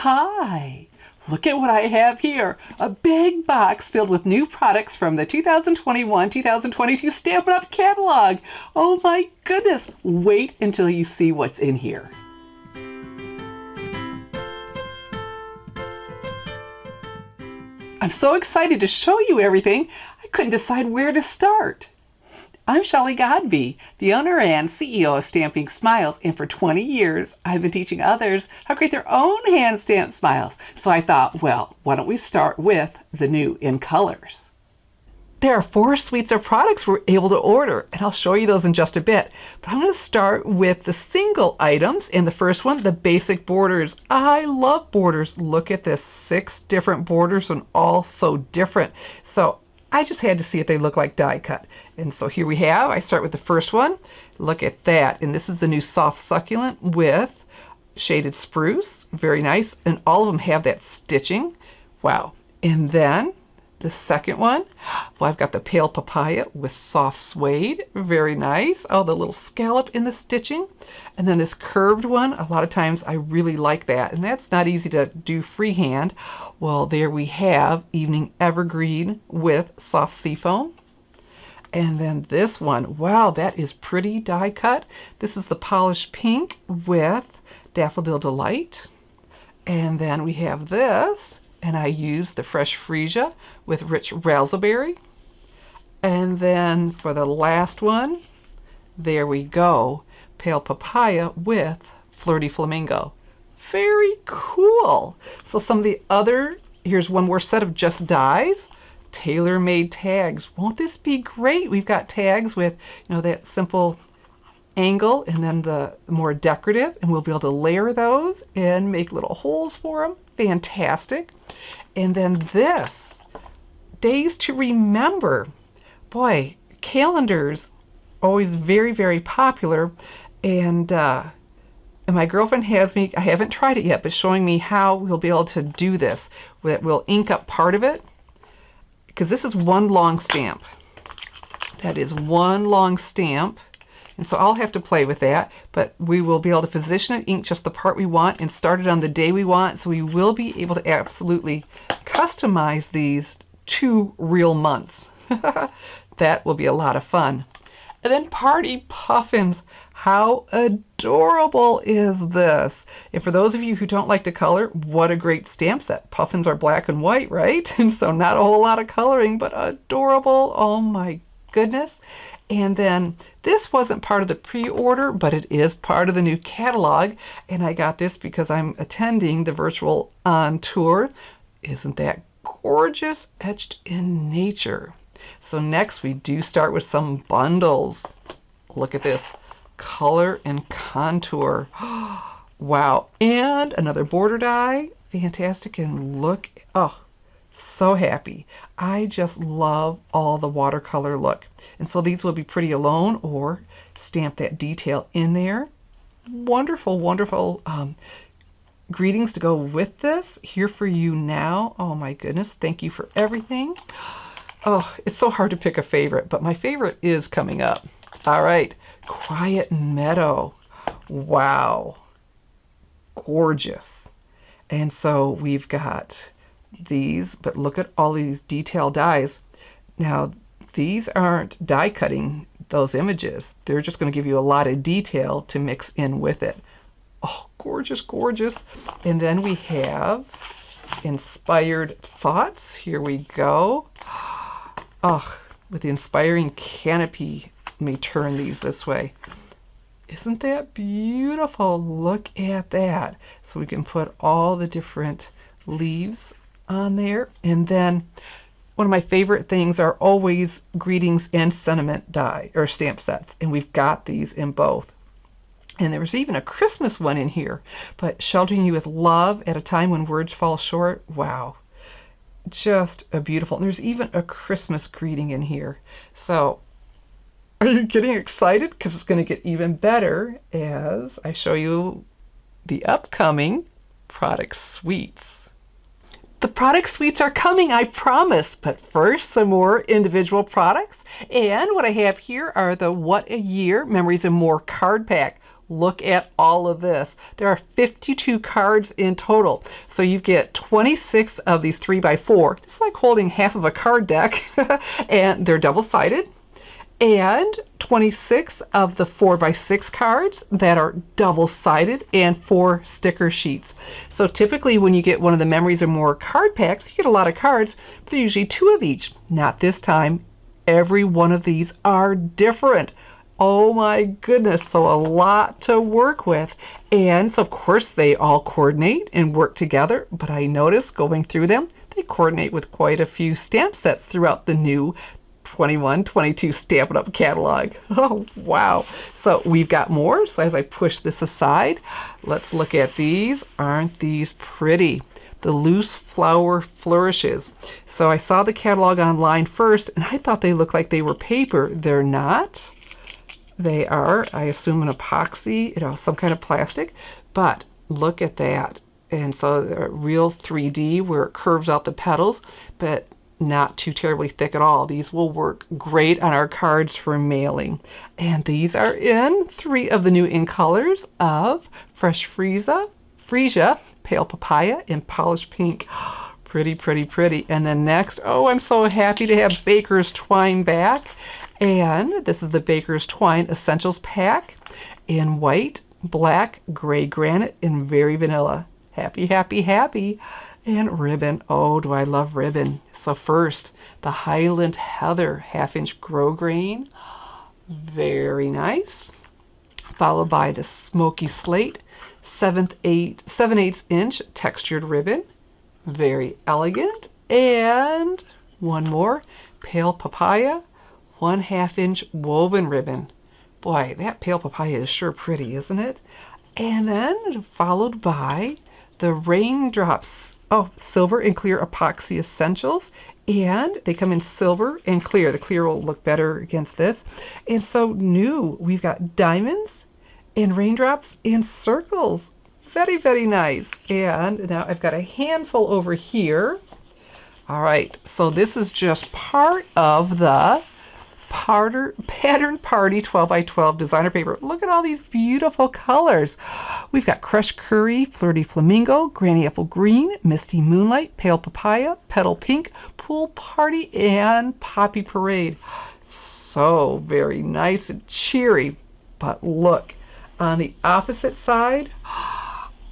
Hi! Look at what I have here. A big box filled with new products from the 2021-2022 Stampin' Up! Catalog. Oh my goodness! Wait until you see what's in here. I'm so excited to show you everything, I couldn't decide where to start. I'm Shelley Godby, the owner and CEO of Stamping Smiles, and for 20 years I've been teaching others how to create their own hand-stamped smiles. So I thought, well, why don't we start with the new in colors. There are 4 suites of products we're able to order, and I'll show you those in just a bit. But I'm going to start with the single items, and the first one, the basic borders. I love borders. Look at this, 6 different borders and all so different. So I just had to see if they look like die cut. And so here we have, I start with the first one. Look at that. And this is the new soft succulent with shaded spruce. Very nice. And all of them have that stitching. Wow. And then the second one, well, I've got the pale papaya with soft suede. Very nice. Oh, the little scallop in the stitching. And then this curved one, a lot of times I really like that. And that's not easy to do freehand. Well, there we have Evening Evergreen with soft seafoam. And then this one, wow, that is pretty die cut. This is the polished pink with Daffodil Delight. And then we have this, and I used the fresh freesia with rich raspberry. And then for the last one, there we go, pale papaya with flirty flamingo. Very cool. So some of the other, here's one more set of just dies. Tailor-made tags. Won't this be great? We've got tags with, you know, that simple angle and then the more decorative, and we'll be able to layer those and make little holes for them. Fantastic. And then this, days to remember. Boy, calendars, always very, very popular. And my girlfriend has me, I haven't tried it yet, but showing me how we'll be able to do this. That we'll ink up part of it, because this is one long stamp. That is one long stamp. And so I'll have to play with that, but we will be able to position it, ink just the part we want, and start it on the day we want. So we will be able to absolutely customize these to real months. That will be a lot of fun. And then party puffins. How adorable is this? And for those of you who don't like to color, what a great stamp set. Puffins are black and white, right? And so not a whole lot of coloring, but adorable. Oh my goodness. And then this wasn't part of the pre-order, but it is part of the new catalog. And I got this because I'm attending the virtual on tour. Isn't that gorgeous? Etched in nature. So next we do start with some bundles. Look at this. Color and contour. Wow. And another border die. Fantastic. And look, oh, so happy. I just love all the watercolor look. And so these will be pretty alone or stamp that detail in there. Wonderful, wonderful greetings to go with this. Here for you now. Oh my goodness. Thank you for everything. Oh, it's so hard to pick a favorite, but my favorite is coming up. All right. Quiet Meadow. Wow. Gorgeous. And so we've got these, but look at all these detail dies. Now, these aren't die cutting those images. They're just going to give you a lot of detail to mix in with it. Oh, gorgeous, gorgeous. And then we have Inspired Thoughts. Here we go. Oh, with the inspiring canopy. Let me turn these this way. Isn't that beautiful? Look at that. So we can put all the different leaves on there. And then one of my favorite things are always greetings and sentiment die or stamp sets. And we've got these in both. And there was even a Christmas one in here. But sheltering you with love at a time when words fall short. Wow. Just a beautiful. And there's even a Christmas greeting in here. So are you getting excited? Because it's going to get even better as I show you the upcoming product suites. The product suites are coming, I promise. But first, some more individual products. And what I have here are the What a Year Memories and More card pack. Look at all of this. There are 52 cards in total. So you get 26 of these 3x4. It's like holding half of a card deck. And they're double-sided. And 26 of the 4x6 cards that are double-sided, and 4 sticker sheets. So typically when you get one of the Memories and More card packs, you get a lot of cards, but they're usually 2 of each. Not this time. Every one of these are different. Oh my goodness, so a lot to work with. And so of course they all coordinate and work together, but I noticed going through them, they coordinate with quite a few stamp sets throughout the new 21-22 Stampin' Up! Catalog. Oh, wow. So we've got more. So as I push this aside, let's look at these. Aren't these pretty? The loose flower flourishes. So I saw the catalog online first, and I thought they looked like they were paper. They're not. They are, I assume, an epoxy, some kind of plastic. But look at that. And so they're real 3D where it curves out the petals, but not too terribly thick at all. These will work great on our cards for mailing. And these are in 3 of the new in colors of Fresh Freesia, Pale Papaya, and Polished Pink. Pretty, pretty, pretty. And then next, oh, I'm so happy to have Baker's Twine back. And this is the Baker's Twine Essentials Pack in white, black, gray granite, and very vanilla. Happy, happy, happy. And ribbon. Oh, do I love ribbon. So first, the Highland Heather 1/2-inch grosgrain. Very nice. Followed by the Smoky Slate 7/8 inch textured ribbon. Very elegant. And one more, Pale Papaya 1/2-inch woven ribbon. Boy, that Pale Papaya is sure pretty, isn't it? And then followed by the Raindrops, silver and clear epoxy essentials. And they come in silver and clear. The clear will look better against this. And so new, we've got diamonds and raindrops and circles. Very, very nice. And now I've got a handful over here. All right, so this is just part of the Pattern Party 12x12 designer paper. Look at all these beautiful colors. We've got Crushed Curry, Flirty Flamingo, Granny Apple Green, Misty Moonlight, Pale Papaya, Petal Pink, Pool Party, and Poppy Parade. So very nice and cheery. But look, on the opposite side,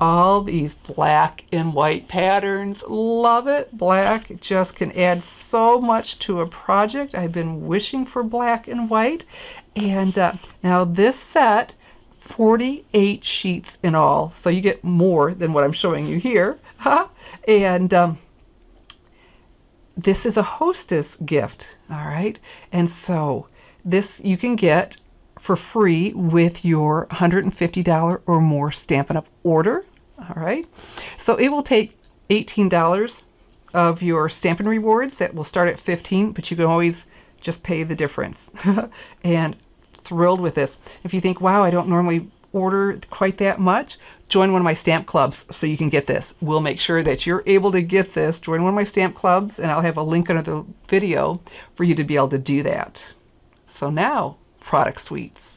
all these black and white patterns. Love it. Black just can add so much to a project. I've been wishing for black and white. And now this set, 48 sheets in all. So you get more than what I'm showing you here. And this is a hostess gift. All right. And so this you can get for free with your $150 or more Stampin' Up! Order. All right, so it will take $18 of your Stampin' Rewards. That will start at $15, but you can always just pay the difference. And thrilled with this. If you think, wow, I don't normally order quite that much, join one of my stamp clubs so you can get this. We'll make sure that you're able to get this. Join one of my stamp clubs, and I'll have a link under the video for you to be able to do that. So now, product suites.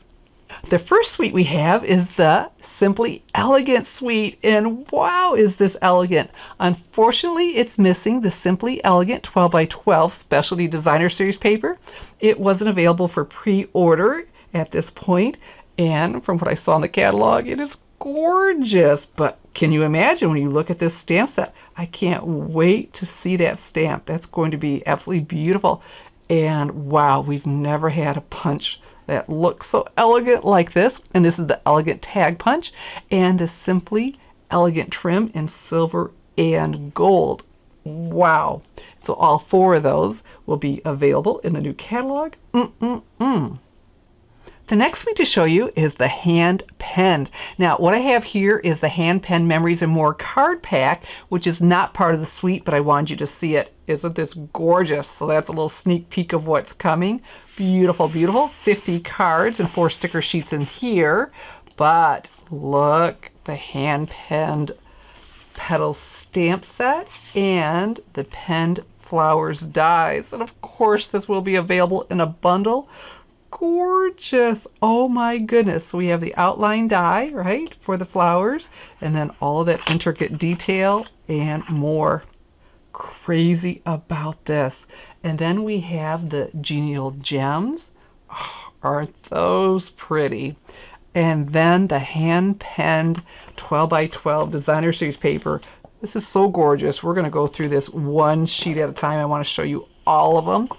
The first suite we have is the Simply Elegant suite, and wow, is this elegant. Unfortunately, it's missing the Simply Elegant 12x12 Specialty Designer Series paper. It wasn't available for pre-order at this point, and from what I saw in the catalog, it is gorgeous. But can you imagine when you look at this stamp set? I can't wait to see that stamp. That's going to be absolutely beautiful. And wow, we've never had a punch that looks so elegant like this. And this is the Elegant Tag Punch and the Simply Elegant trim in silver and gold. Wow. So all 4 of those will be available in the new catalog. The next suite to show you is the hand penned. Now, what I have here is the hand penned Memories and More card pack, which is not part of the suite, but I wanted you to see it. Isn't this gorgeous? So that's a little sneak peek of what's coming. Beautiful, beautiful. 50 cards and 4 sticker sheets in here. But look, the hand penned petal stamp set and the penned flowers dies. And of course, this will be available in a bundle. gorgeous. Oh my goodness. So we have the outline die, right, for the flowers, and then all of that intricate detail and more. Crazy about this. And then we have the genial gems. Oh, aren't those pretty? And then the hand-penned 12 by 12 designer series paper. This is so gorgeous. We're going to go through this one sheet at a time. I want to show you all of them.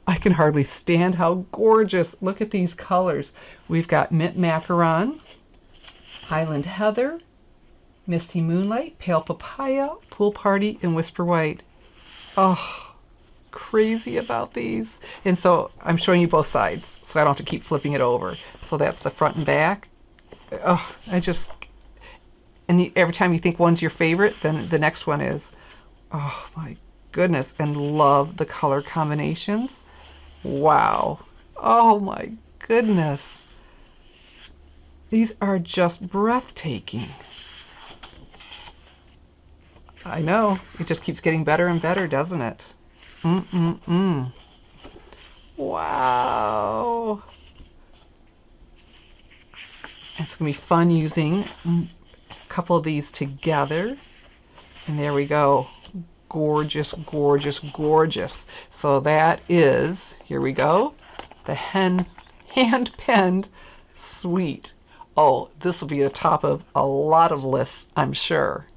I can hardly stand how gorgeous. Look at these colors. We've got Mint Macaron, Highland Heather, Misty Moonlight, Pale Papaya, Pool Party, and Whisper White. Oh, crazy about these. And so I'm showing you both sides, so I don't have to keep flipping it over. So that's the front and back. Oh, and every time you think one's your favorite, then the next one is. Oh my goodness, and love the color combinations. Wow. Oh my goodness. These are just breathtaking. I know. It just keeps getting better and better, doesn't it? Wow. It's going to be fun using a couple of these together. And there we go. Gorgeous, gorgeous, gorgeous. So that is, here we go, the hand-penned suite. Oh, this will be the top of a lot of lists, I'm sure.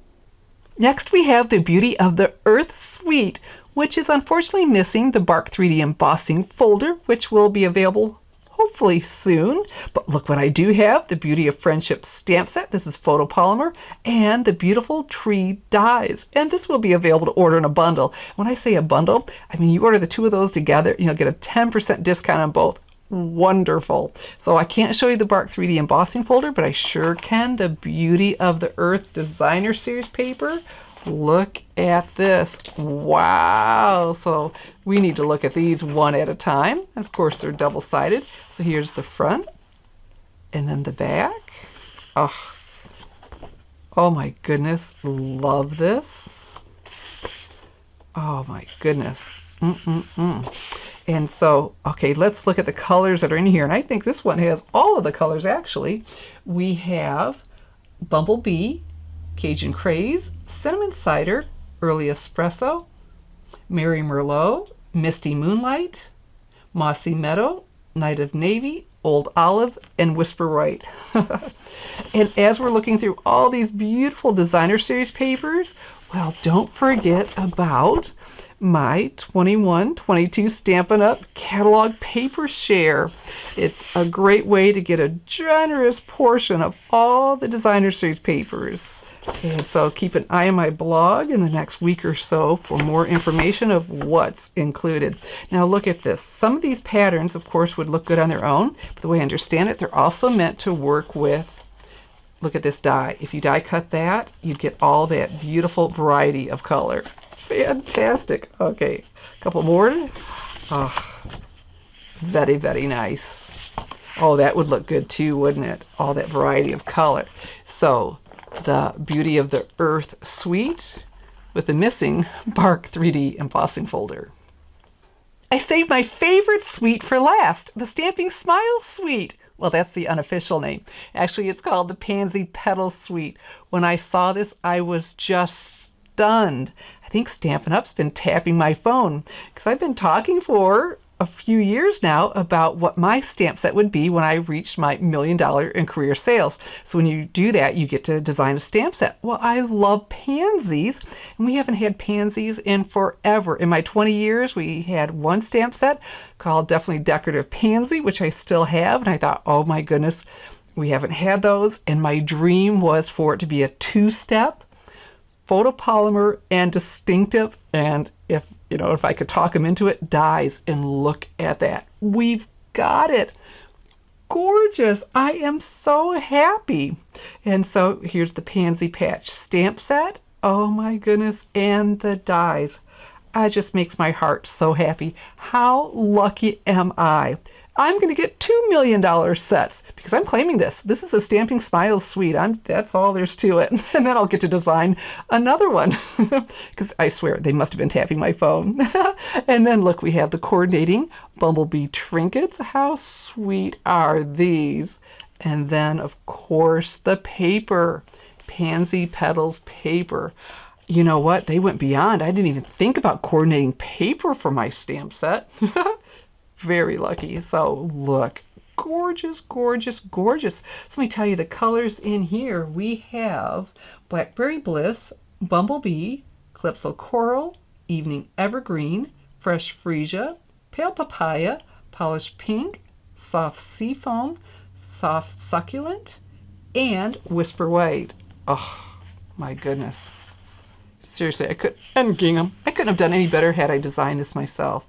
Next, we have the Beauty of the Earth suite, which is unfortunately missing the Bark 3D embossing folder, which will be available hopefully soon. But look what I do have, the Beauty of Friendship stamp set. This is photopolymer, and the beautiful tree dies. And this will be available to order in a bundle. When I say a bundle, I mean you order the two of those together, you'll get a 10% discount on both. Wonderful. So I can't show you the Bark 3D embossing folder, but I sure can the Beauty of the Earth designer series paper. Look at this. Wow. So we need to look at these one at a time. And of course they're double-sided. So here's the front and then the back. Oh, oh my goodness. Love this. Oh my goodness. And so, okay, let's look at the colors that are in here. And I think this one has all of the colors, actually. We have Bumblebee, Cajun Craze, Cinnamon Cider, Early Espresso, Mary Merlot, Misty Moonlight, Mossy Meadow, Night of Navy, Old Olive, and Whisper White. And as we're looking through all these beautiful designer series papers, well, don't forget about my 21-22 Stampin' Up! Catalog paper share. It's a great way to get a generous portion of all the designer series papers. And so keep an eye on my blog in the next week or so for more information of what's included. Now look at this. Some of these patterns, of course, would look good on their own, but the way I understand it, they're also meant to work with, look at this die. If you die cut that, you get all that beautiful variety of color. Fantastic. Okay, a couple more. Oh, very, very nice. Oh, that would look good too, wouldn't it? All that variety of color. So the Beauty of the Earth suite with the missing Bark 3D embossing folder. I saved my favorite suite for last, the Stamping Smile suite. Well, that's the unofficial name. Actually, it's called the Pansy Petals suite. When I saw this, I was just stunned. I think Stampin' Up's been tapping my phone because I've been talking for a few years now about what my stamp set would be when I reached my $1 million in career sales. So when you do that, you get to design a stamp set. Well, I love pansies, and we haven't had pansies in forever. In my 20 years, we had one stamp set called definitely Decorative Pansy, which I still have, and I thought, oh my goodness, we haven't had those, and my dream was for it to be a two-step, photopolymer and distinctive, and if I could talk them into it, dies. And look at that. We've got it. Gorgeous. I am so happy. And so here's the Pansy Patch stamp set. Oh my goodness. And the dies. It just makes my heart so happy. How lucky am I? I'm going to get $2 million sets because I'm claiming this. This is a Stamping Smiles suite. That's all there's to it. And then I'll get to design another one because I swear they must have been tapping my phone. And then look, we have the coordinating bumblebee trinkets. How sweet are these? And then, of course, the paper. Pansy Petals paper. You know what? They went beyond. I didn't even think about coordinating paper for my stamp set. Very lucky. So look, gorgeous, gorgeous, gorgeous. So let me tell you the colors in here. We have Blackberry Bliss, Bumblebee, Calypso Coral, Evening Evergreen, Fresh Freesia, Pale Papaya, Polished Pink, Soft Seafoam, Soft Succulent, and Whisper White. Oh, my goodness. Seriously, and gingham. I couldn't have done any better had I designed this myself.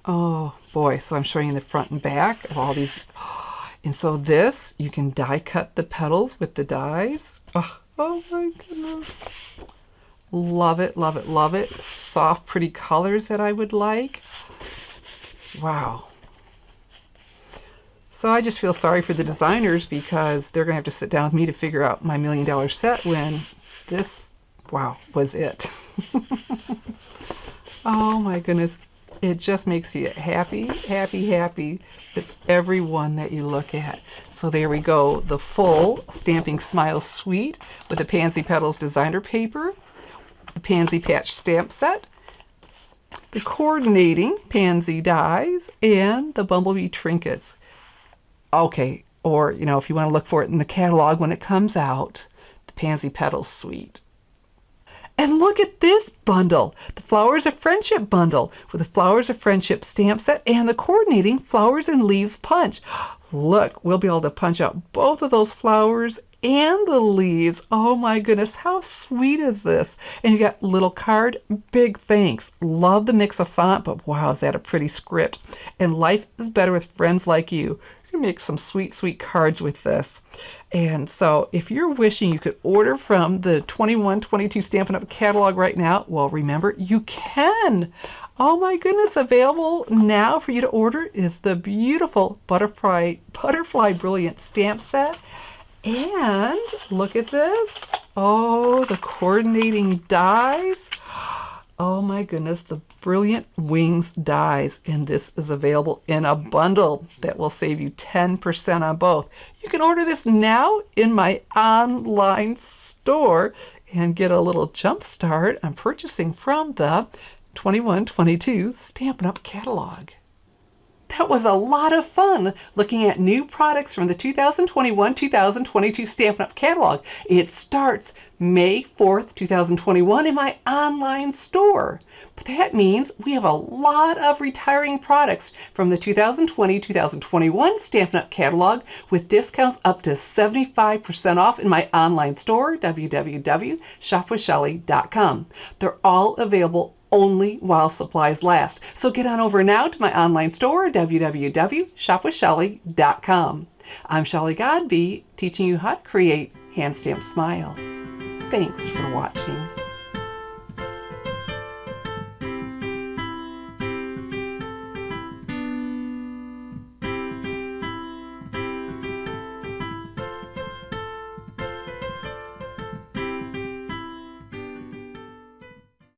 Oh boy, so I'm showing you the front and back of all these. And so this, you can die cut the petals with the dies. Oh my goodness. Love it, love it, love it. Soft, pretty colors that I would like. Wow. So I just feel sorry for the designers because they're going to have to sit down with me to figure out my $1 million set when this, wow, was it. Oh my goodness. It just makes you happy, happy, happy with every one that you look at. So there we go. The full Stamping Smiles suite with the Pansy Petals designer paper, the Pansy Patch stamp set, the coordinating pansy dies, and the bumblebee trinkets. Okay, or, you know, if you want to look for it in the catalog when it comes out, the Pansy Petals suite. And look at this bundle, the Flowers of Friendship bundle with the Flowers of Friendship stamp set and the coordinating Flowers and Leaves punch. Look, we'll be able to punch out both of those flowers and the leaves. Oh my goodness, how sweet is this? And you got little card, big thanks. Love the mix of font, but wow, is that a pretty script. And life is better with friends like you. You can make some sweet, sweet cards with this. And so if you're wishing you could order from the 21-22 Stampin' Up! Catalog right now, well, remember, you can. Oh my goodness, available now for you to order is the beautiful Butterfly Brilliant stamp set. And look at this. Oh, the coordinating dies. Oh my goodness, the Brilliant Wings dies, and this is available in a bundle that will save you 10% on both. You can order this now in my online store and get a little jump start on purchasing from the 21-22 Stampin' Up! Catalog. That was a lot of fun looking at new products from the 2021-2022 Stampin' Up! Catalog. It starts May 4th, 2021 in my online store. But that means we have a lot of retiring products from the 2020-2021 Stampin' Up! Catalog with discounts up to 75% off in my online store, www.shopwithshelly.com. They're all available only while supplies last. So get on over now to my online store, www.shopwithshelly.com. I'm Shelly Godby, teaching you how to create hand stamped smiles. Thanks for watching.